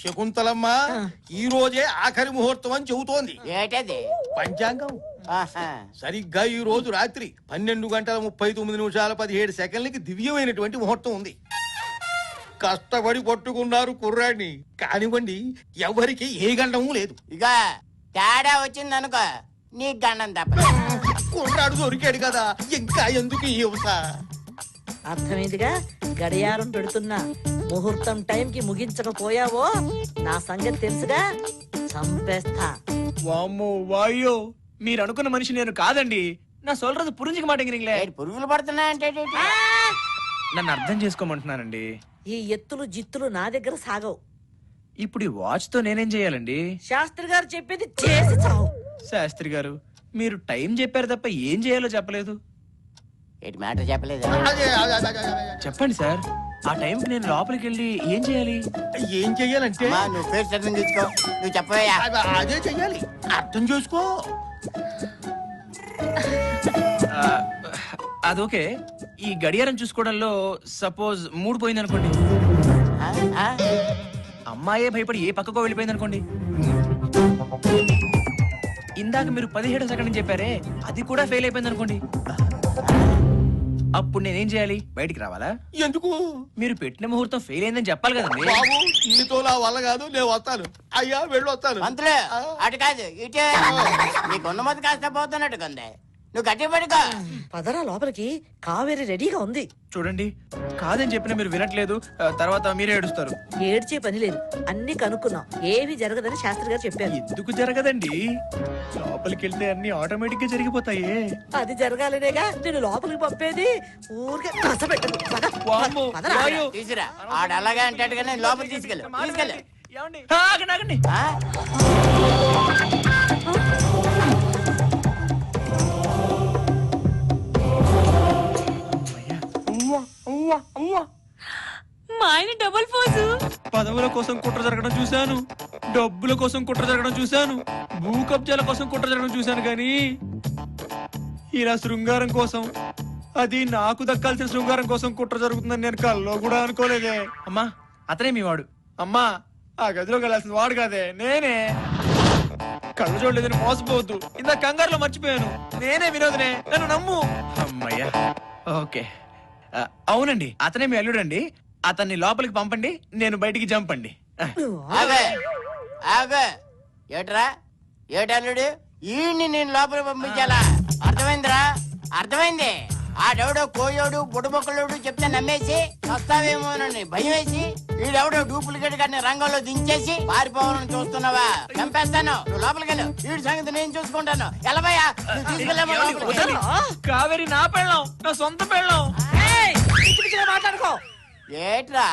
శకుంతలమ్మ ఈ రోజే ఆఖరి ముహూర్తం అని చెబుతోంది. ఏటది? పంచాంగం. సరిగ్గా ఈ రోజు రాత్రి 12:39:17 దివ్యమైనటువంటి ముహూర్తం ఉంది. కష్టపడి పట్టుకున్నారు కుర్రాడిని, కానివ్వండి ఎవరికి ఏ గండము లేదు. ఇక తేడా వచ్చిందనుకో నీ గండం తప్ప. కుర్రాడు దొరికాడు కదా, ఇంకా ఎందుకు ఈ హింస? అర్థమైందిగా, గడియారం పెడుతున్నా. ముహూర్తం టైంకి ముగించకపోయావో నా సంగతి తెలుసుగా, చంపేస్తా. వామ్మో వాయో, మీరు అనుకున్న మనిషి నేను కాదండి. నా సొల్றது పురింజిక మాటంగిరింగ్లే. పురుగులు పడుతున్నాయంటే నన్ను అర్థం చేసుకోమంటున్నానండి. ఈ ఎత్తులు జిత్తులు నా దగ్గర సాగవు. ఇప్పుడు ఈ వాచ్ తో నేనేం చేయాలండి? శాస్త్రి గారు చెప్పేది చేసి చావు. శాస్త్రి గారు, మీరు టైం చెప్పారు తప్ప ఏం చేయాలో చెప్పలేదు. ఏంటి మ్యాటర్ చెప్పలేదు? చెప్పండి సార్, ఆ టైంకి నేను లోపలికి వెళ్ళి ఏం చేయాలి? ఏం చెయ్యాలంటే నువ్వు ఫేస్ అర్థం తీసుకో, నువ్వు చెప్పవయ్యా. అదే చెయ్యాలి, అర్థం చేసుకో. అదోకే, ఈ గడియారం చూసుకోవడంలో సపోజ్ మూడు పోయింది అనుకోండి, అమ్మాయే భయపడి ఏ పక్కకో వెళ్ళిపోయింది అనుకోండి, ఇందాక మీరు 17 సెకండ్ చెప్పారే అది కూడా ఫెయిల్ అయిపోయింది అనుకోండి, అప్పుడు నేనేం చేయాలి? బయటికి రావాలా? ఎందుకు? మీరు పెట్టిన ముహూర్తం ఫెయిల్ అయిందని చెప్పాలి కదండి. బాబు, నీతో నా వల్ల కాదు, నేను వస్తాను. అయ్యా వెళ్ళి వస్తాను. మంత్రులు అటు కాదు ఇటే, నీకున్న మొదటి కాస్త పోతున్నట్టు కొందే. నువ్వు గట్టి పడుకో. పదరా లోపలికి, కావేరి రెడీగా ఉంది. చూడండి, కాదని చెప్పినా మీరు వినట్లేదు, తర్వాత మీరే ఏడుస్తారు. ఏడ్చే పని లేదు, అన్ని కనుక్కున్నాం, ఏమీ జరగదని శాస్త్రి గారు చెప్పారు. ఎందుకు జరగదండి? లోపలికి వెళ్తే అన్ని ఆటోమేటిక్ గా జరిగిపోతాయి. అది జరగాలనేగా నేను లోపలికి పంపేది. ఊరికే కసపెట్టదు. తీసురా, ఆడు అలాగే అంటాడు కానీ లోపల తీసుకెళ్ళు. ఆగండి. మా ఆయన డబుల్ పోజు. పదవుల కోసం కుట్ర జరగడం చూశాను, డబ్బుల కోసం కుట్ర జరగడం చూశాను, భూ కబ్జాల కోసం కుట్ర జరగడం చూశాను, కానీ ఇలా శృంగారం కోసం, అది నాకు దక్కాల్సిన శృంగారం కోసం కుట్ర జరుగుతుందని నేను కల్లో కూడా అనుకోలేదే. అమ్మా, అతనే మీ వాడు. అమ్మా, ఆ గదిలో వెళ్ళాల్సిన వాడు కాదే, నేనే. కళ్ళు చూడలేదని మోసపోవద్దు, ఇంత కంగారులో మర్చిపోయాను. నేనే వినోదనే, నన్ను నమ్ము. అమ్మయ్యా, ఓకే. అవునండి, అతనే మీ అల్లుడండి. అతన్ని లోపలికి పంపండి, నేను బయటికి జంపండి. ఏట్రా ఏటల్లుడు, ఈయన్ని నేను లోపలికి పంపించాలా? అర్థమైందిరా? అర్థమైంది. ఆడెవడో కోయోడు బుడబొక్కలోడు చెప్తే నమ్మేసి వస్తావేమోనని భయం వేసి వీడెవడో డూప్లికేట్ గారిని రంగంలో దించేసి పారిపోవాలని చూస్తున్నావా? చంపేస్తాను. నువ్వు లోపలికి వెళ్ళు, వీడి సంగతి నేను చూసుకుంటాను. ఎలబయ్యా, తీసుకెళ్ళాము. కావేరి నా పెళ్ళం, నా సొంత పెళ్ళం. మాట్లాడుకో. ఏట్రా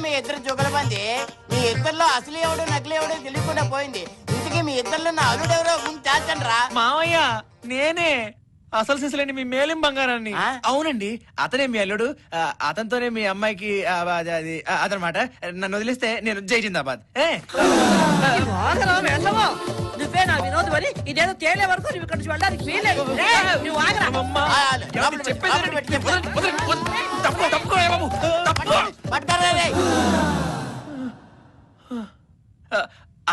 మీ ఇద్దరు జుగలబంది? మీ ఇద్దరిలో అసలు ఎవడు నకిలీ ఎవడో తెలియకుండా పోయింది. ఇంతకీ మీ ఇద్దరిలో నా అల్లుడు ఎవరో తేల్చండి రా. మావయ్య, నేనే అసలు సిసలేండి మీ మేలిం బంగారాన్ని. అవునండి, అతనే మీ అల్లుడు. అతనితోనే మీ అమ్మాయికి అదనమాట. నన్ను వదిలేస్తే నేను జై జిందాబాద్. నువ్వే నా వినోద్ మరి, ఇదేదో తేలే వరకు నువ్వు ఇక్కడ నుంచి వెళ్ళడానికి వీలేదు. నువ్వు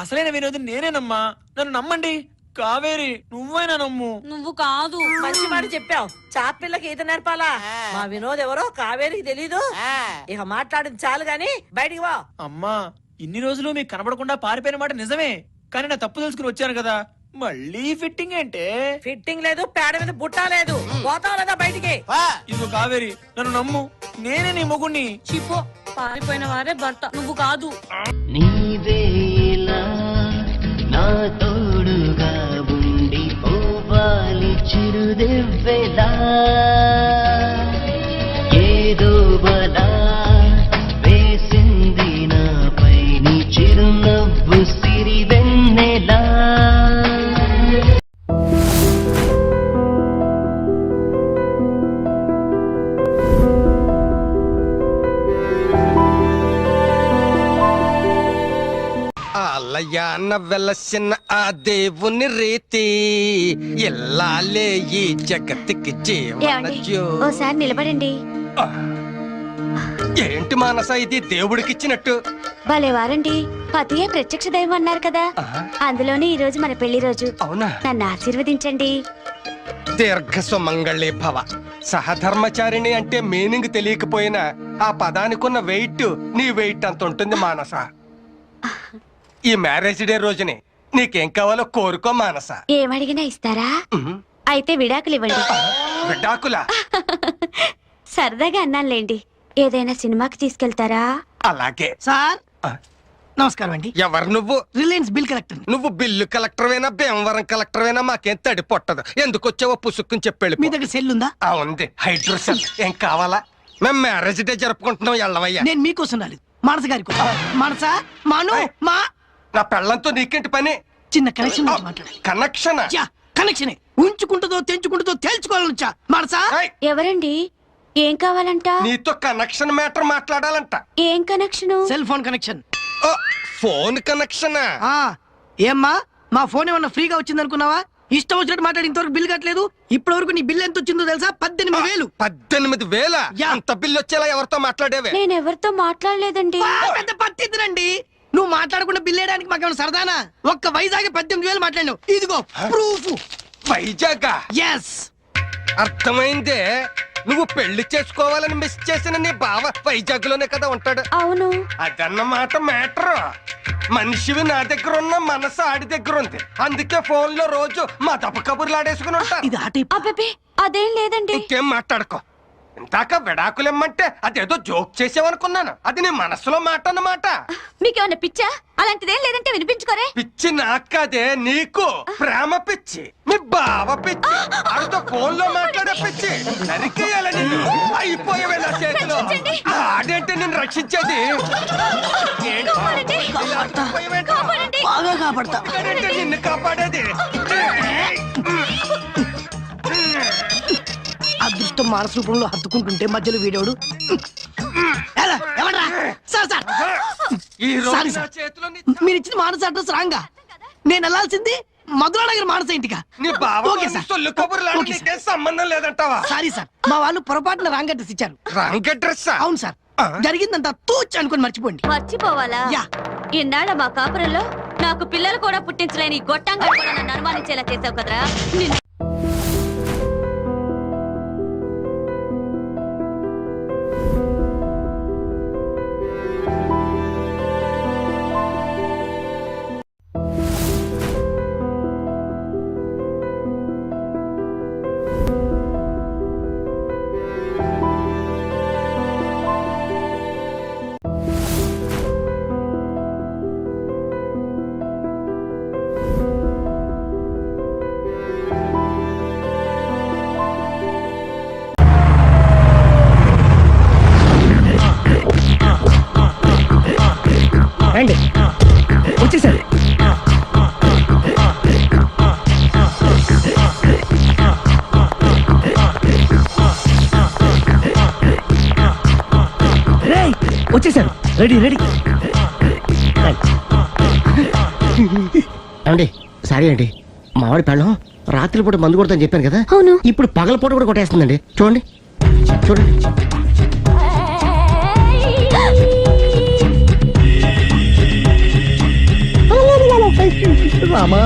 అసలైన వినోద్ నేనేనమ్మా, నన్ను నమ్మండి. కావేరి, నువ్వైనా నమ్ము. నువ్వు కాదు. మంచి మాట చెప్పావు. చాపిల్లకి ఈత నేర్పాలా? మా వినోద్ ఎవరో కావేరికి తెలీదు. ఇక మాట్లాడింది చాలు గాని బయటికి వా. అమ్మా, ఇన్ని రోజులు మీకు కనబడకుండా పారిపోయిన మాట నిజమే, కానీ నా తప్పు తెలుసుకుని వచ్చాను కదా, మళ్ళీ ఫిట్టింగ్ ఏంటే? ఫిట్టింగ్ లేదు, పేడ మీద బుట్ట లేదు. పోతావు లేదా బయటికి? ఇదిగో కావేరి, నన్ను నమ్ము, నేనే నీ మొగుణ్ణి. చిపో, పారిపోయిన వారే భర్త, నువ్వు కాదు. నీవేలా నా తోడుగా ఉండి పోవాలి చిరుదెవ్వెలా, ఏదో బలా వేసింది నాపై నీ చిరునవ్వు సిరివెన్నెలా. అల్లయ్యా, సమయాన వెలసిన ఆ దేవుని రీతి ఎల్లాలే ఈ జగతికి జీవన ఏమండి జ్యోతి. ఓసారి నిలబడండి. ఏంటి మానస ఇది దేవుడికిచ్చినట్టు? భలేవారండి, పతియే ప్రత్యక్ష దైవం అన్నారు కదా, అందులోనే ఈ రోజు మన పెళ్లి రోజు. అవునా? నన్ను ఆశీర్వదించండి. దీర్ఘ సుమంగళి భవ. సహధర్మచారిణి అంటే మీనింగ్ తెలియకపోయినా ఆ పదానికున్న వెయిట్ నీ వెయిట్ అంత ఉంటుంది మానస. ఈ మ్యారేజ్ డే రోజుని నీకేం కావాలో కోరుకో మానస. ఏమడిగినా ఇస్తారా? అయితే విడాకులు ఇవ్వండి. విడాకులా? సరదాగా అన్నానులేండి. ఏదైనా సినిమాకి తీసుకెళ్తారా? అలాగే. సార్ నమస్కారం అండి. ఎవరు నువ్వు? Reliance bill collector. నువ్వు బిల్లు కలెక్టర్వేనా భీమవరం కలెక్టర్వేనా మాకేం తడి పొట్టదు. ఎందుకు వచ్చావో పుసుక్కుని చెప్పాడు. మీ దగ్గర సెల్ ఉందా? ఉంది, హైడ్రోసెల్. ఏం కావాలా? మేము మ్యారేజ్ డే జరుపుకుంటున్నాం, ఎల్లవయ్యా. నేను మీకోసం రాలేదు, మానస గారి కోసం. మానస మాను మా నా పెళ్ళంతో నీకేంటి పని? చిన్న కనెక్షన్ గురించి మాట్లాడాలి. కనెక్షన్? కనెక్షనే. ఉంచుకుంటుందో తెంచుకుంటుందో తేల్చుకోవాలనుచా. మానస ఎవరండి? ఏం కావాలంట? నీతో కనెక్షన్ మ్యాటర్ మాట్లాడాలంట. ఏం connection? Cell phone connection. Phone connection? ఏమ్మా మా ఫోన్ ఏమన్నా ఫ్రీగా వచ్చింది అనుకున్నావా? ఇష్టం వచ్చినట్టు మాట్లాడి ఇంతవరకు బిల్ కట్టలేదు. ఇప్పటి వరకు నీ బిల్ ఎంత వచ్చిందో తెలుసా? 18,000. 18,000? అంత బిల్లు వచ్చేలా ఎవరితో మాట్లాడేవే? నేను ఎవరితో మాట్లాడలేదండి. పెద్ద పట్టిద్దురండి. నువ్వు మాట్లాడకుండా బిల్ వేయడానికి మాకేమైనా సరదానా? ఒక్క వైజాగ్ 18,000 మాట్లాడినావు. ఇదిగో ప్రూఫ్. వైజాగ్? ఎస్. అర్థమైందే. నువ్వు పెళ్లి చేసుకోవాలని మిస్ చేసిన నీ బావ వైజాగ్ లోనే కదా ఉంటాడు. అవును. అదన్నమాట మ్యాటర్. మనిషివి నా దగ్గర ఉన్న, మనసు ఆడి దగ్గర ఉంది. అందుకే ఫోన్ లో రోజు మా దప్ప కబుర్లు ఆడేసుకుని ఉంటారు. ఇది ఆటే. అబ్బే అదేం లేదండి. ఇంకేం మాట్లాడుకో. ఇందాక విడాకులిమ్మంటే అదేదో జోక్ చేసావనుకున్నాను. అది నీ మనసులో మాట అన్నమాట. మీకేమన్నా పిచ్చా? అలాంటిదేం లేదంటే వినిపించుకోరే. పిచ్చి నాకు కాదే, నీకు. ప్రేమ పిచ్చి, మీ బావ పిచ్చి, ఆడితో ఫోన్ లో మాట్లాడే పిచ్చి. నరికేయాల నిన్ను. అయిపోయావే నా చేతిలో. ఆడేంటే నిన్ను రక్షించేది. బాగా కాపాడతా. ఆడేంటే నిన్ను కాపాడేది. అదృష్టం మానస రూపంలో హత్తుకుంటుంటే మధ్యలో వీడోడు. సార్ సార్ ఈ రోజు సారీ నా సార్. చేతిలో మీరు ఇచ్చిన మానస అడ్రస్ రాంగా. నేను వెళ్ళాల్సింది మధురానగర్ మానస ఇంటికా. నీ బావ ఓకే సార్. సొల్లు కబుర్లు ఆడి ఓకే సార్. నీకేం సంబంధం లేదంటావా? సారీ సార్, మా వాళ్ళు పొరపాటున రాంగ్ అడ్రస్ ఇచ్చారు. Wrong address? అవును సార్. జరిగిందంతా తూచ్ అనుకుని మర్చిపోండి. మర్చిపోవాలా? యా. ఇన్నాళ్ళ మా కాపురంలో నాకు పిల్లలు కూడా పుట్టించలేని గొట్టంగా కూడా నన్ను అనుమానించేలా చేసావు కదరా. రండి, వచ్చేసారు. వచ్చేసారు. Ready ready. ఏమండి సారీ అండి, మామిడి పెళ్ళం రాత్రిపూట మందు కొడతాను చెప్పాను కదా. అవును. ఇప్పుడు పగలపూట కూడా కొట్టేస్తుందండి. చూడండి చూడండి. రామా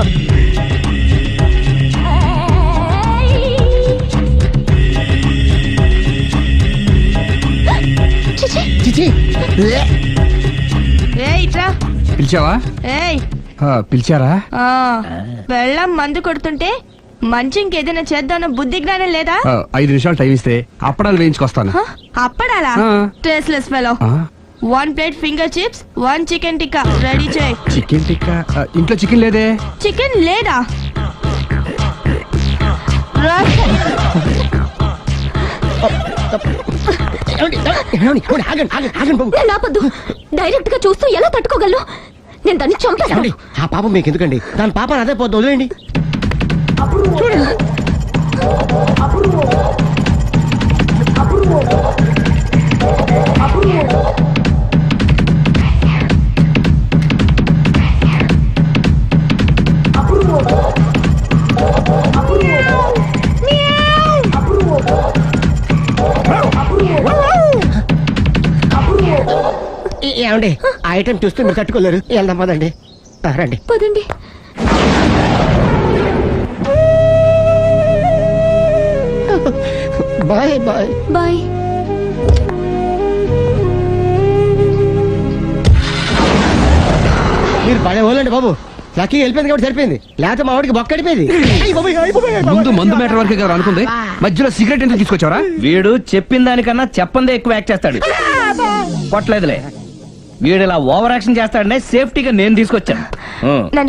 పిలిచావా? పిలిచారా? వెళ్ళం మందు కొడుతుంటే మంచి ఇంకేదైనా చేద్దామన్న బుద్ధి జ్ఞానం లేదా? 5 నిమిషాలు టైం ఇస్తే అప్పడాలు వేయించుకొస్తాను. అప్పడాలా? Tasteless fellow. 1 plate finger chips, 1 chicken tikka ready చేయి. చికెన్ టిక్కా? ఇంట్లో చికెన్ లేదే. చికెన్ లేదా? ఆపద్దు. డైరెక్ట్ గా చూస్తూ ఎలా తట్టుకోగలను? నేను దాన్ని చంపాను. ఆ పాపం మీకు ఎందుకండి? దాని పాప అదే పోతుంది, వదిలేండి. చూడండి. ఏమండి ఆ ఐటమ్ చూస్తే మీరు తట్టుకోలేరు వెళ్దాం పదండి రండి పదండి. Bye bye bye. మీరు పడే వాళ్ళండి బాబు లక్కీ వెళ్ళిపోయింది కాబట్టి సరిపోయింది లేకపోతే మా వాడికి బొక్క అడిపోయింది ముందు మందు మ్యాటర్ వరకే కదా అనుకుంది మధ్యలో సిగరెట్ ఎందుకు తీసుకొచ్చావరా? వీడు చెప్పిన దానికన్నా చెప్పందే ఎక్కువ యాక్ట్ చేస్తాడు. కొట్టలేదులే, వీడు ఇలా ఓవర్ యాక్షన్ చేస్తాడనే సేఫ్టీగా నేను తీసుకొచ్చాను. నన్ను